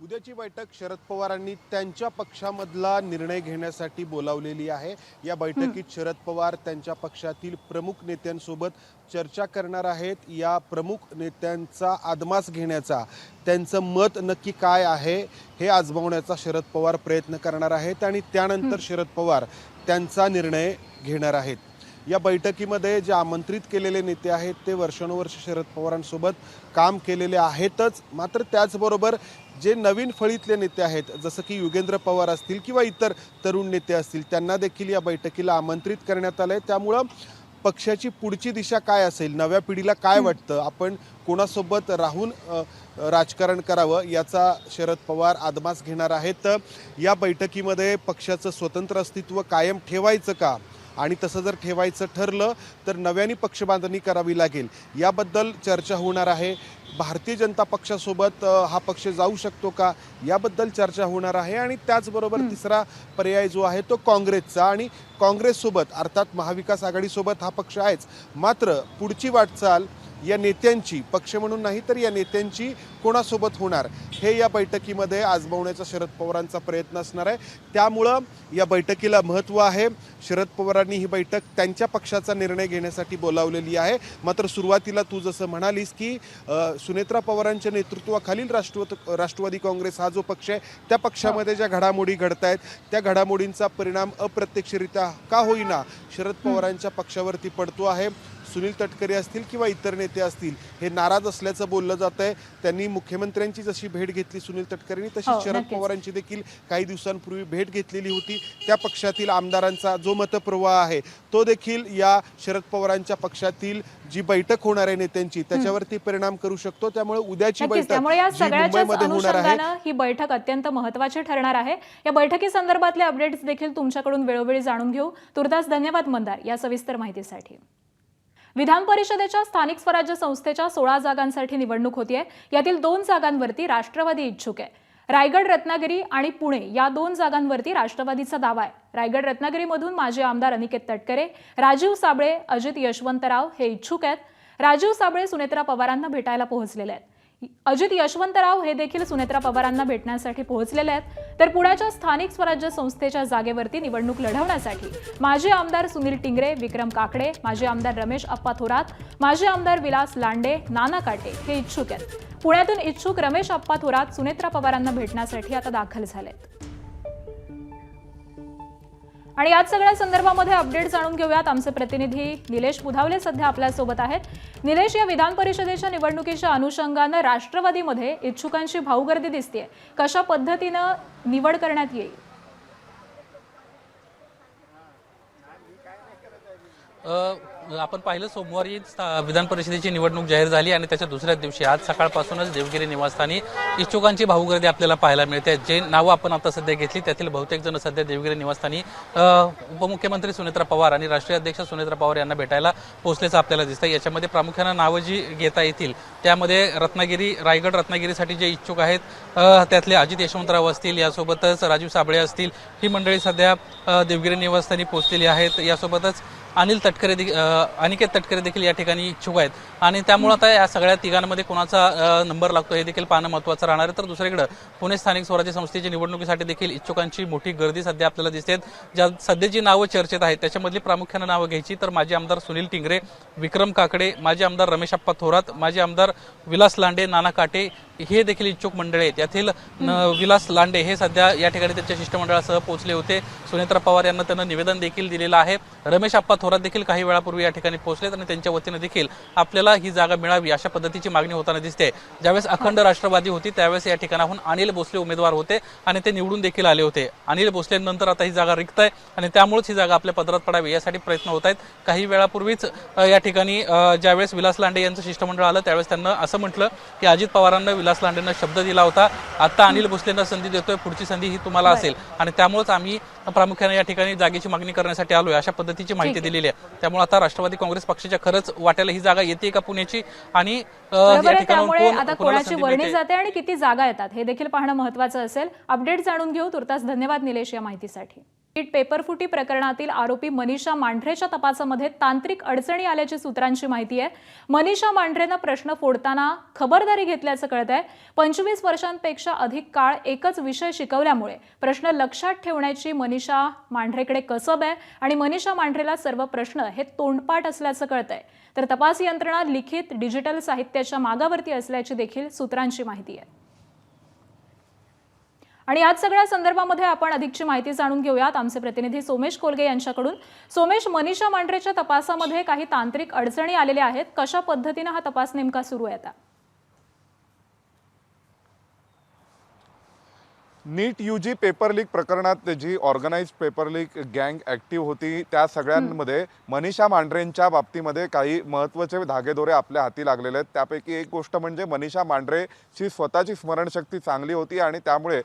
उद्याची बैठक शरद पवारांनी त्यांच्या पक्षामधला निर्णय घेण्यासाठी बोलावलेली आहे. या बैठकीत शरद पवार त्यांच्या पक्षातील प्रमुख नेत्यांसोबत चर्चा करणार आहेत. या प्रमुख नेत्यांचा आदमास घेण्याचा, त्यांचं मत नक्की काय आहे हे आजमावण्याचा शरद पवार प्रयत्न करणार आहेत आणि त्यानंतर शरद पवार त्यांचा निर्णय घेणार आहेत. या बैठकीमध्ये जे आमंत्रित केलेले नेते आहेत ते वर्षानुवर्ष शरद पवारांसोबत काम केलेले आहेतच, मात्र त्याचबरोबर जे नवीन फळीतले नेते आहेत जसं की युगेंद्र पवार असतील किंवा इतर तरुण नेते असतील त्यांना देखील या बैठकीला आमंत्रित करण्यात आलं आहे. त्यामुळं पक्षाची पुढची दिशा काय असेल, नव्या पिढीला काय वाटतं, आपण कोणासोबत राहून राजकारण करावं याचा शरद पवार आदमास घेणार आहेत. या बैठकीमध्ये पक्षाचं स्वतंत्र अस्तित्व कायम ठेवायचं का, आणि तसं जर ठेवायचं ठरलं तर नव्याने पक्षबांधणी करावी लागेल, याबद्दल चर्चा होणार आहे. भारतीय जनता पक्षासोबत हा पक्ष जाऊ शकतो का याबद्दल चर्चा होणार आहे. आणि त्याचबरोबर तिसरा पर्याय जो आहे तो काँग्रेसचा, आणि काँग्रेससोबत अर्थात महाविकास आघाडीसोबत हा पक्ष आहेच, मात्र पुढची वाटचाल या नेत्यांची, पक्ष म्हणून नाही तर या नेत्यांची कोणासोबत होणार हे या बैठकीमध्ये आजमावण्याचा शरद पवारांचा प्रयत्न असणार आहे. त्यामुळं या बैठकीला महत्त्व आहे. शरद पवारांनी ही बैठक त्यांच्या पक्षाचा निर्णय घेण्यासाठी बोलावलेली आहे. मात्र सुरुवातीला तू जसं म्हणालीस की सुनेत्रा पवारांच्या नेतृत्वाखालील राष्ट्रवादी काँग्रेस हा जो पक्ष आहे त्या पक्षामध्ये ज्या घडामोडी घडत आहेत त्या घडामोडींचा परिणाम अप्रत्यक्षरित्या का होईना शरद पवारांच्या पक्षावरती पडतो आहे. सुनील तटकरे असतील किंवा इतर नेते असतील हे नाराज असल्याचं बोललं जात आहे. त्यांनी मुख्यमंत्र्यांची जशी भेट घेतली सुनील तटकरेंनी, तशी शरद पवारांची देखील काही दिवसांपूर्वी भेट घेतलेली होती. त्या पक्षातील आमदारांचा जो मतप्रवाह आहे तो देखील या शरद पवारांच्या पक्षातील जी बैठक होणार आहे नेत्यांची त्याच्यावरती परिणाम करू शकतो. त्यामुळे उद्याची बैठक जी मुंबईमध्ये होणार आहे ही बैठक अत्यंत महत्त्वाची ठरणार आहे. या बैठकी संदर्भातले अपडेट्स देखील तुमच्याकडून वेळोवेळी जाणून घेऊ. तुर्तास धन्यवाद मंदार या सविस्तर माहितीसाठी. विधान परिषदेच्या स्थानिक स्वराज्य संस्थेच्या 16 जागांसाठी निवडणूक होतीये. यातील 2 जागांवरती राष्ट्रवादी इच्छुक आहे. रायगड, रत्नागिरी आणि पुणे या 2 जागांवरती राष्ट्रवादीचा दावा आहे. रायगड रत्नागिरीमधून माजी आमदार अनिकेत तटकरे, राजीव साबळे, अजित यशवंतराव हे इच्छुक आहेत. राजीव साबळे सुनेत्रा पवारांना भेटायला पोहोचलेले आहेत. अजित यशवंतराव हे देखील सुनेत्रा पवारांना भेटण्यासाठी पोहोचलेले आहेत. तर पुण्याच्या स्थानिक स्वराज्य संस्थेच्या जागेवरती निवडणूक लढवण्यासाठी माजी आमदार सुनील टिंगरे, विक्रम काकडे, माजी आमदार रमेश अप्पा थोरात, माजी आमदार विलास लांडे, नाना काटे हे इच्छुक आहेत. पुण्यातून इच्छुक रमेश अप्पा थोरात सुनेत्रा पवारांना भेटण्यासाठी आता दाखल झालेत. आणि याच सगळ्या संदर्भामध्ये अपडेट जाणून घेऊयात. आमचे प्रतिनिधी निलेश बुधावले सध्या आपल्यासोबत आहेत. निलेश, या विधान परिषदेच्या निवडणुकीच्या अनुषंगानं राष्ट्रवादीमध्ये इच्छुकांची भाऊगर्दी दिसतेय. कशा पद्धतीनं निवड करण्यात येईल? आपण पाहिलं सोमवारी विधान परिषदेची निवडणूक जाहीर झाली आणि त्याच्या दुसऱ्याच दिवशी आज सकाळपासूनच देवगिरी निवासस्थानी इच्छुकांची भाऊगर्दी आपल्याला पाहायला मिळते. जे नावं आपण आता सध्या घेतली त्यातील बहुतेक जण सध्या देवगिरी निवासस्थानी उपमुख्यमंत्री सुनेत्रा पवार आणि राष्ट्रीय अध्यक्ष सुनेत्रा पवार यांना भेटायला पोहोचल्याचं आपल्याला दिसतं. याच्यामध्ये प्रामुख्यानं नावं जी घेता येतील त्यामध्ये रायगड रत्नागिरीसाठी जे इच्छुक आहेत त्यातले अजित यशवंतराव असतील, यासोबतच राजीव साबळे असतील, ही मंडळी सध्या देवगिरी निवासस्थानी पोहोचलेली आहेत. यासोबतच अनिकेत तटकरे देखील या ठिकाणी इच्छुक आहेत आणि त्यामुळे आता या सगळ्या तिघांमध्ये कोणाचा नंबर लागतो हे देखील पाहणं महत्त्वाचं राहणार आहे. तर दुसरीकडे पुणे स्थानिक स्वराज्य संस्थेच्या निवडणुकीसाठी देखील इच्छुकांची मोठी गर्दी सध्या आपल्याला दिसते. ज्या सध्या जी नावं चर्चेत आहेत त्याच्यामधली प्रामुख्यानं नावं घ्यायची तर माजी आमदार सुनील टिंगरे, विक्रम काकडे, माजी आमदार रमेश अप्पा थोरात, माजी आमदार विलास लांडे, नाना काटे हे देखील इच्छुक मंडळी आहेत. यातील विलास लांडे हे सध्या या ठिकाणी त्यांच्या शिष्टमंडळासह पोहोचले होते. सुनेत्रा पवार यांना त्यांना निवेदन देखील दिलेलं आहे. रमेश अप्पा थोरात देखील काही वेळापूर्वी या ठिकाणी पोहोचलेत आणि त्यांच्या वतीनं देखील आपल्याला ही जागा मिळावी अशा पद्धतीची मागणी होताना दिसते. ज्यावेळेस अखंड राष्ट्रवादी होती त्यावेळेस या ठिकाणाहून अनिल भोसले उमेदवार होते आणि ते निवडून देखील आले होते. अनिल भोसलेनंतर आता ही जागा रिक्त आहे आणि त्यामुळेच ही जागा आपल्या पदरात पडावी यासाठी प्रयत्न होत आहेत. काही वेळापूर्वीच या ठिकाणी ज्यावेळेस विलास लांडे यांचं शिष्टमंडळ आलं त्यावेळेस त्यांना असं म्हटलं की अजित पवारांना विलास लांडेंना शब्द दिला होता, आता अनिल भोसलेंना संधी देतोय, पुढची संधी ही तुम्हाला असेल आणि त्यामुळेच आम्ही प्रामुख्याने या ठिकाणी जागेची मागणी करण्यासाठी आलोय अशा पद्धतीची माहिती दिलेली आहे. त्यामुळे आता राष्ट्रवादी काँग्रेस पक्षाच्या खरंच वाट्याला ही जागा येते का पुण्याची आणि त्यामुळे आता कोणाची वर्णी जाते आणि किती जागा येतात हे देखील पाहणं महत्त्वाचं असेल. अपडेट जाणून घेऊ. तुर्तास धन्यवाद निलेश या माहितीसाठी. पेपरफुटी प्रकरणातील आरोपी मनीषा मांढरेच्या तपासामध्ये तांत्रिक अडचणी आल्याची सूत्रांची माहिती आहे. मनीषा मांढरेनं प्रश्न फोडताना खबरदारी घेतल्याचं कळत आहे. 25 वर्षांपेक्षा अधिक काळ एकच विषय शिकवल्यामुळे प्रश्न लक्षात ठेवण्याची मनीषा मांढरेकडे कसब आहे आणि मनीषा मांढरेला सर्व प्रश्न हे तोंडपाठ असल्याचं कळत आहे. तर तपास यंत्रणा लिखित डिजिटल साहित्याच्या मागावरती असल्याची देखील सूत्रांची माहिती आहे. आणि याच सगळ्या संदर्भामध्ये आपण अधिकची माहिती जाणून घेऊयात आमचे प्रतिनिधी सोमेश कोलगे यांच्याकडून. सोमेश, मनीषा मांढरेच्या तपासामध्ये काही तांत्रिक अडचणी आलेल्या आहेत. कशा पद्धतीने हा तपास नेमका सुरू आहे आता? नीट UG पेपर लीक प्रकरणात जी ऑर्गनाइज्ड पेपर लीक गँग ॲक्टिव्ह होती त्या सगळ्यांमध्ये मनीषा मांढरेंच्या बाबतीमध्ये काही महत्त्वाचे धागेदोरे आपल्या हाती लागलेले आहेत. त्यापैकी एक गोष्ट म्हणजे मनीषा मांढरेची स्वतःची स्मरणशक्ती चांगली होती आणि त्यामुळे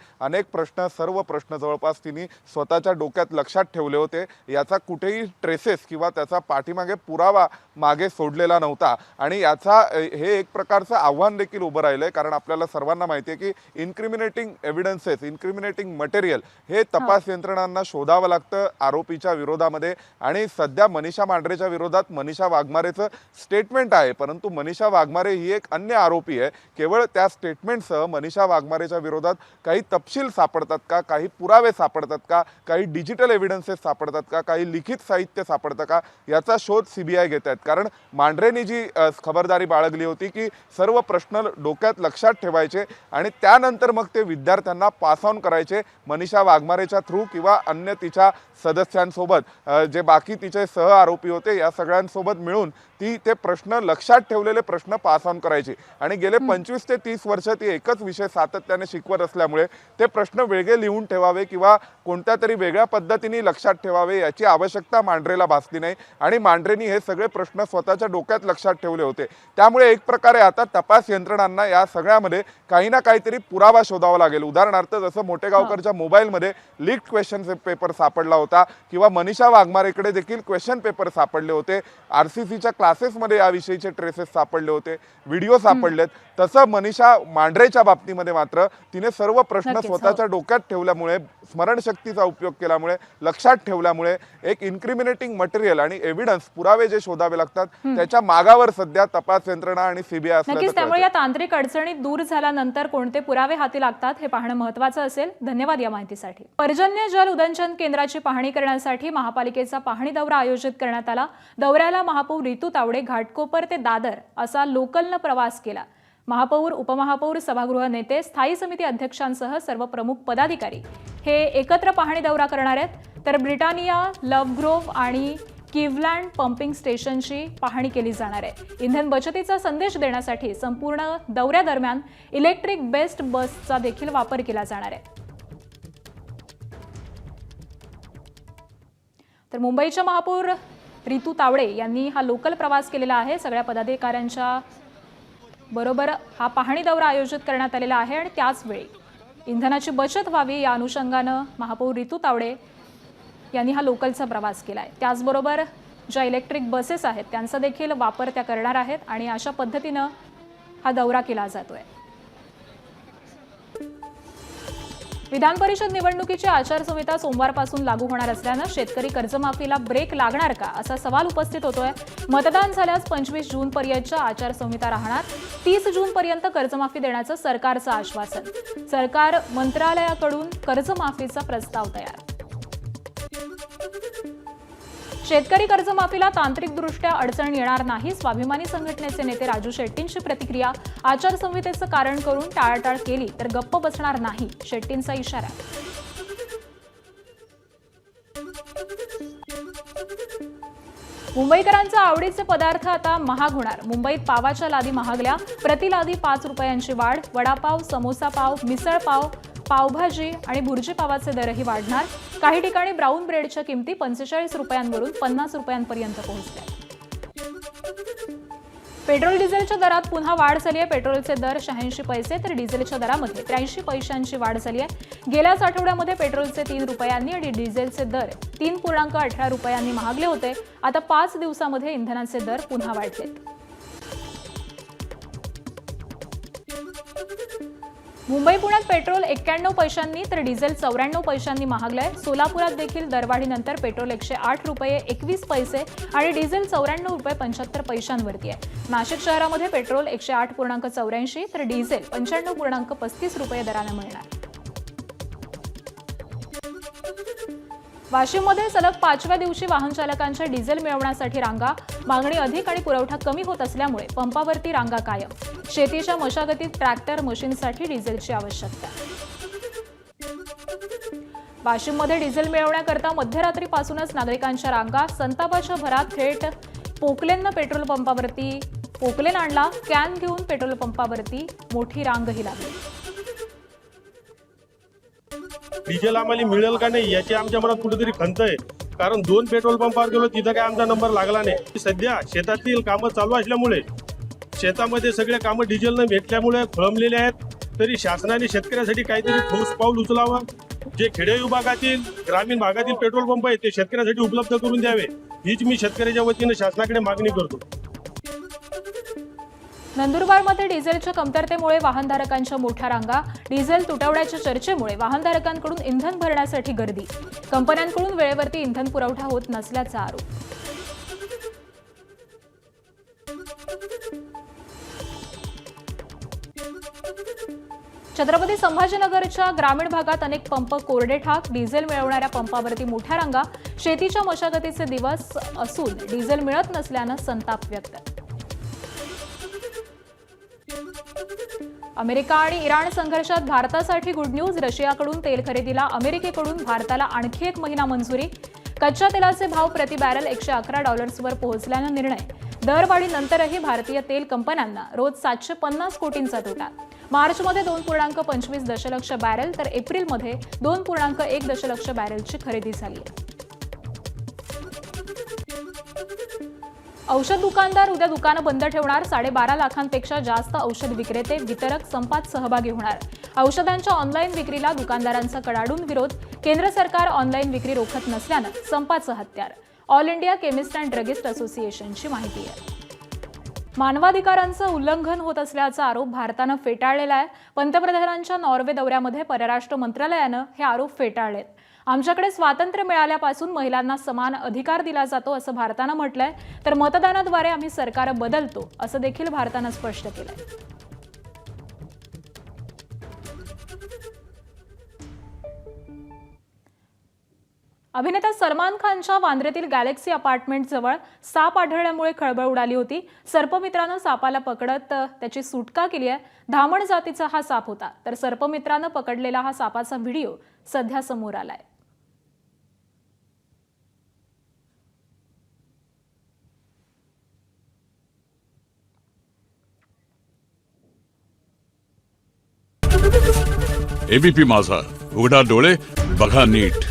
सर्व प्रश्न जवळपास तिने स्वतःच्या डोक्यात लक्षात ठेवले होते. याचा कुठेही ट्रेसेस किंवा त्याचा पाठीमागे पुरावा मागे सोडलेला नव्हता आणि याचा हे एक प्रकारचं आव्हान देखील उभं राहिलं आहे. कारण आपल्याला सर्वांना माहिती आहे की इन्क्रिमिनेटिंग एव्हिडन्सेस, इन्क्रिमिनेटिंग मटेरियल हे तपास यंत्रणांना शोधावं लागतं आरोपीच्या विरोधामध्ये. आणि सध्या मनीषा मांढरेच्या विरोधात मनीषा वाघमारेचं स्टेटमेंट आहे, परंतु मनीषा वाघमारे ही एक अन्य आरोपी आहे. केवळ त्या स्टेटमेंटसह मनीषा वाघमारेच्या विरोधात काही तपशील सापडतात का, काही पुरावे सापडतात का, काही डिजिटल एव्हिडन्सेस सापडतात का, काही लिखित साहित्य सापडतं का, याचा शोध CBI घेत आहेत. कारण मांढरेंनी जी खबरदारी बाळगली होती की सर्व प्रश्न डोक्यात लक्षात ठेवायचे आणि त्यानंतर मग ते विद्यार्थ्यांना पास ऑन करायचे मनीषा वाघमारेच्या थ्रू किंवा अन्य तिच्या सदस्यांसोबत जे बाकी तिचे सह आरोपी होते या सगळ्यांसोबत मिळून ती ते प्रश्न लक्षात ठेवलेले प्रश्न पास ऑन करायची. आणि गेले 25 ते 30 वर्ष ती एकच विषय सातत्याने शिकवत असल्यामुळे ते प्रश्न वेगळे लिहून ठेवावे किंवा कोणत्या तरी वेगळ्या पद्धतीने लक्षात ठेवावे याची आवश्यकता मांढरेला भासली नाही. आणि मांढरेंनी हे सगळे प्रश्न स्वतःच्या डोक्यात लक्षात ठेवले होते. त्यामुळे एक प्रकारे आता तपास यंत्रणांना या सगळ्यामध्ये काही ना काहीतरी पुरावा शोधावा लागेल. उदाहरणार्थ जसं मोटेगावकरच्या मोबाईलमध्ये लीक्ड क्वेश्चन पेपर सापडला होता किंवा मनीषा वाघमारेकडे देखील क्वेश्चन पेपर सापडले होते. RCCच्या क्लासेसमध्ये याविषयीचे ट्रेसेस सापडले होते, व्हिडिओ सापडलेत. तसं मनीषा मांढरेच्या बाबतीमध्ये मात्र तिने सर्व प्रश्न स्वतःच्या डोक्यात ठेवल्यामुळे, स्मरणशक्तीचा उपयोग केल्यामुळे, लक्षात ठेवल्यामुळे एक इन्क्रिमिनेटिंग मटेरियल आणि एव्हिडन्स पुरावे जे शोधावे लागतात त्याच्या मागावर सध्या तपास यंत्रणा आणि CBI नक्कीच. त्यामुळे या तांत्रिक अडचणी दूर झाल्यानंतर कोणते पुरावे हाती लागतात हे पाहणं महत्त्वाचं असेल. धन्यवाद या माहितीसाठी. पर्जन्य जल उदंचन केंद्राची पाहणी करण्यासाठी महापालिकेचा पाहणी दौरा आयोजित करण्यात आला. दौऱ्याला महापौर रितू तावडे घाटकोपर ते दादर असा लोकलनं प्रवास केला. महापौर, उपमहापौर, सभागृह नेते, स्थायी समिती अध्यक्षांसह सर्व प्रमुख पदाधिकारी हे एकत्र पाहणी दौरा करणार आहेत. तर ब्रिटानिया, लव्हग्रोव्ह आणि किवलँड पंपिंग स्टेशनची पाहणी केली जाणार आहे. इंधन बचतीचा संदेश देण्यासाठी संपूर्ण दौऱ्यादरम्यान इलेक्ट्रिक बेस्ट बसचा देखील वापर केला जाणार आहे. तर मुंबईच्या महापौर रितू तावडे यांनी हा लोकल प्रवास केलेला आहे. सगळ्या पदाधिकाऱ्यांच्या बरोबर हा पाहणी दौरा आयोजित करण्यात आलेला आहे आणि त्याचवेळी इंधनाची बचत व्हावी या अनुषंगानं महापौर रितू तावडे यांनी हा लोकलचा प्रवास केला आहे. त्याचबरोबर ज्या इलेक्ट्रिक बसेस आहेत त्यांचा देखील वापर त्या करणार आहेत आणि अशा पद्धतीनं हा दौरा केला जातोय. विधान परिषद निवडणुकीची आचारसंहिता सोमवारपासून लागू होणार असल्यानं शेतकरी कर्जमाफीला ब्रेक लागणार का असा सवाल उपस्थित होतोय. मतदान झाल्यास 25 जूनपर्यंतच्या आचारसंहिता राहणार. 30 जूनपर्यंत कर्जमाफी देण्याचं सरकारचं आश्वासन. सरकार मंत्रालयाकडून कर्जमाफीचा प्रस्ताव तयार. शेतकरी कर्जमाफीला तांत्रिकदृष्ट्या अडचण येणार नाही. स्वाभिमानी संघटनेचे नेते राजू शेट्टींची प्रतिक्रिया. आचारसंहितेचं कारण करून टाळाटाळ केली तर गप्प बसणार नाही, शेट्टींचा इशारा. मुंबईकरांचा आवडीचे पदार्थ आता महाग होणार. मुंबईत पावाच्या लादी महागल्या. प्रति लादी 5 रुपयांची वाढ. वडापाव, समोसा पाव, मिसळ पाव, पावभाजी आणि भुर्जी पावाचे दरही वाढणार. काही ठिकाणी ब्राऊन ब्रेडच्या किमती 45 रुपयांवरून 50 रुपयांपर्यंत पोहोचल्या. पेट्रोल डिझेलच्या दरात पुन्हा वाढ झाली आहे. पेट्रोलचे दर 86 पैसे तर डिझेलच्या दरामध्ये 83 पैशांची वाढ झाली आहे. गेल्याच आठवड्यामध्ये पेट्रोलचे 3 रुपयांनी आणि डिझेलचे दर 3.18 रुपयांनी महागले होते. आता 5 दिवसामध्ये इंधनाचे दर पुन्हा वाढलेत. मुंबई पुण्यात पेट्रोल 91 पैशांनी तर डिझेल 94 पैशांनी महागलंय. सोलापुरात देखील दरवाढीनंतर पेट्रोल 108 रुपये 21 पैसे आणि डिझेल 94 रुपये 75 पैशांवरती आहे. नाशिक शहरामध्ये पेट्रोल 108.84 तर डिझेल 95.35 रुपये दराने मिळणार. वाशिममध्ये सलग 5व्या दिवशी वाहन चालकांच्या डिझेल मिळवण्यासाठी रांगा. मागणी अधिक आणि पुरवठा कमी होत असल्यामुळे पंपावरती रांगा कायम. शेतीच्या मशागतीत ट्रॅक्टर मशीनसाठी डिझेलची आवश्यकता. वाशिममध्ये डिझेल मिळवण्याकरता मध्यरात्रीपासूनच नागरिकांच्या रांगा. संतापाच्या भरात थेट पोकलेननं पेट्रोल पंपावरती पोकलेन आणला. कॅन घेऊन पेट्रोल पंपावरती मोठी रांगही लागली. डिझेल आम्हाला मिळेल का नाही याची आमच्या मनात कुठेतरी खंत आहे. कारण 2 पेट्रोल पंपावर गेलो तिथं काय आमचा नंबर लागला नाही. सध्या शेतातील कामं चालू असल्यामुळे शेतामध्ये सगळे कामं डिझेलनं भेटल्यामुळे खोळंबलेले आहेत. तरी शासनाने शेतकऱ्यासाठी काहीतरी ठोस पाऊल उचलावं. जे खेडे विभागातील ग्रामीण भागातील पेट्रोल पंप आहेत ते शेतकऱ्यासाठी उपलब्ध करून द्यावे, हीच मी शेतकऱ्याच्या वतीनं शासनाकडे मागणी करतो. नंदुरबारमध्ये डिझेलच्या कमतरतेमुळे वाहनधारकांच्या मोठ्या रांगा. डिझेल तुटवड्याच्या चर्चेमुळे वाहनधारकांकडून इंधन भरण्यासाठी गर्दी. कंपन्यांकडून वेळेवरती इंधन पुरवठा होत नसल्याचा आरोप. छत्रपती संभाजीनगरच्या ग्रामीण भागात अनेक पंप कोरडे ठाक. डिझेल मिळवणाऱ्या पंपावरती मोठ्या रांगा. शेतीच्या मशागतीचे दिवस असून डिझेल मिळत नसल्यानं संताप व्यक्त. अमेरिका आणि इराण संघर्षात भारतासाठी गुड न्यूज. रशियाकडून तेल खरेदीला अमेरिकेकडून भारताला आणखी 1 महिना मंजुरी. कच्च्या तेलाचे भाव प्रति बॅरल $111वर पोहोचल्यानं निर्णय. दरवाढीनंतरही भारतीय तेल कंपन्यांना रोज 750 कोटींचा तोटा. मार्चमध्ये 2.25 दशलक्ष बॅरल तर एप्रिलमध्ये 2.1 दशलक्ष बॅरलची खरेदी झाली आहे. औषध दुकानदार उद्या दुकानं बंद ठेवणार. 12.5 लाखांपेक्षा जास्त औषध विक्रेते वितरक संपात सहभागी होणार. औषधांच्या ऑनलाईन विक्रीला दुकानदारांचा कडाडून विरोध. केंद्र सरकार ऑनलाईन विक्री रोखत नसल्यानं संपाचं हत्यार. All India chemist and druggist असोसिएशनची माहिती आहे. मानवाधिकारांचं उल्लंघन होत असल्याचा आरोप भारतानं फेटाळलेला आहे. पंतप्रधानांच्या नॉर्वे दौऱ्यामध्ये परराष्ट्र मंत्रालयानं हे आरोप फेटाळलेत. आमच्याकडे स्वातंत्र्य मिळाल्यापासून महिलांना समान अधिकार दिला जातो असं भारतानं म्हटलंय. तर मतदानाद्वारे आम्ही सरकार बदलतो असं देखील भारतानं स्पष्ट केलंय. अभिनेता सलमान खानच्या वांद्र्यातील गॅलेक्सी अपार्टमेंटजवळ साप आढळल्यामुळे खळबळ उडाली होती. सर्पमित्रानं सापाला पकडत त्याची सुटका केली आहे. धामण जातीचा हा साप होता. तर सर्पमित्रानं पकडलेला हा सापाचा व्हिडिओ सध्या समोर आलाय. एबीपी माझा, उघडा डोळे बघा नीट.